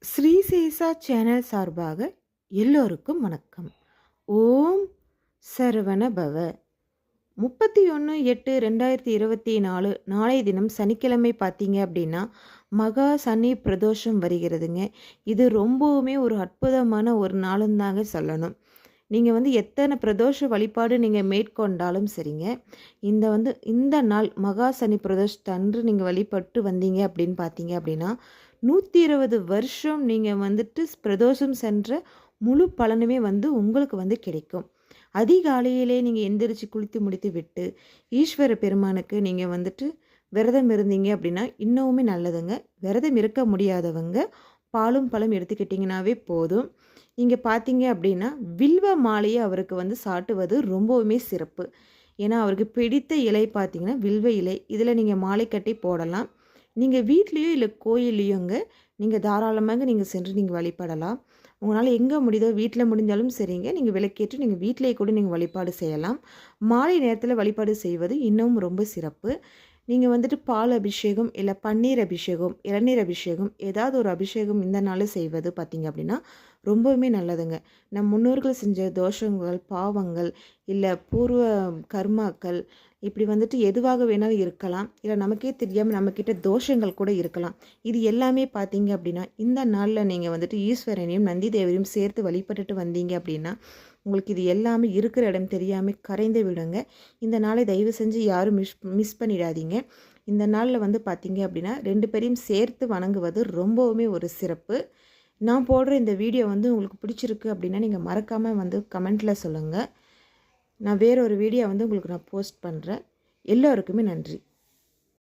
ஸ்ரீசேஷா channel சார்பாக எல்லோருக்கும் வணக்கம். ஓம் சரவண பவ. 31/8/2024 நாளைய தினம் சனிக்கிழமை பார்த்தீங்க அப்படின்னா மகா சனி பிரதோஷம் வருகிறதுங்க. இது ரொம்பவுமே ஒரு அற்புதமான ஒரு நாளும் தாங்க சொல்லணும். நீங்கள் எத்தனை பிரதோஷ வழிபாடு நீங்கள் மேற்கொண்டாலும் சரிங்க, இந்த நாள் மகா சனி பிரதோஷத்தன்று நீங்கள் வழிபட்டு வந்தீங்க அப்படின்னு பார்த்தீங்க அப்படின்னா 120 வருஷம் நீங்கள் பிரதோஷம் சென்ற முழு பலனுமே உங்களுக்கு கிடைக்கும். அதிகாலையிலே நீங்கள் எந்திரிச்சு குளித்து முடித்து விட்டு ஈஸ்வர பெருமானுக்கு நீங்கள் விரதம் இருந்தீங்க அப்படின்னா இன்னுமே நல்லதுங்க. விரதம் இருக்க முடியாதவங்க பாலும் பழம் எடுத்துக்கிட்டிங்கனாவே போதும். இங்கே பார்த்தீங்க அப்படின்னா வில்வ மாலையை அவருக்கு சாட்டுவது ரொம்பவுமே சிறப்பு. ஏன்னா அவருக்கு பிடித்த இலை பார்த்தீங்கன்னா வில்வ இலை. இதில் நீங்கள் மாலை கட்டி போடலாம். நீங்கள் வீட்லேயோ இல்லை கோயில்லையோங்க நீங்கள் தாராளமாக நீங்கள் சென்று நீங்கள் வழிபடலாம். உங்களால் எங்கே முடியுதோ வீட்டில் முடிஞ்சாலும் சரிங்க, நீங்கள் விளக்கேற்று நீங்கள் வீட்டிலேயே கூட நீங்கள் வழிபாடு செய்யலாம். மாலை நேரத்தில் வழிபாடு செய்வது இன்னும் ரொம்ப சிறப்பு. நீங்கள் பால் அபிஷேகம் இல்லை பன்னீர் அபிஷேகம், இளநீர் அபிஷேகம், ஏதாவது ஒரு அபிஷேகம் இந்த நாள் செய்வது பார்த்திங்க அப்படின்னா ரொம்பவுமே நல்லதுங்க. நம் முன்னோர்கள் செஞ்ச தோஷங்கள், பாவங்கள், இல்லை பூர்வ கர்மாக்கள், இப்படி எதுவாக வேணாலும் இருக்கலாம். இல்லை நமக்கே தெரியாமல் நம்மக்கிட்ட தோஷங்கள் கூட இருக்கலாம். இது எல்லாமே பார்த்தீங்க அப்படின்னா இந்த நாளில் நீங்கள் ஈஸ்வரனையும் நந்தி தேவரையும் சேர்த்து வழிபட்டுட்டு வந்தீங்க அப்படின்னா உங்களுக்கு இது எல்லாமே இருக்கிற இடம் தெரியாமல் கரைந்து விடுங்க. இந்த நாளை தயவு செஞ்சு யாரும் மிஸ் பண்ணிடாதீங்க. இந்த நாளில் பார்த்தீங்க அப்படின்னா 2 பேரையும் சேர்த்து வணங்குவது ரொம்பவுமே ஒரு சிறப்பு. நான் போடுற இந்த வீடியோ உங்களுக்கு பிடிச்சிருக்கு அப்படின்னா நீங்கள் மறக்காமல் கமெண்ட்டில் சொல்லுங்கள். நான் வேறொரு வீடியோ உங்களுக்கு நான் போஸ்ட் பண்ணுறேன். எல்லோருக்குமே நன்றி.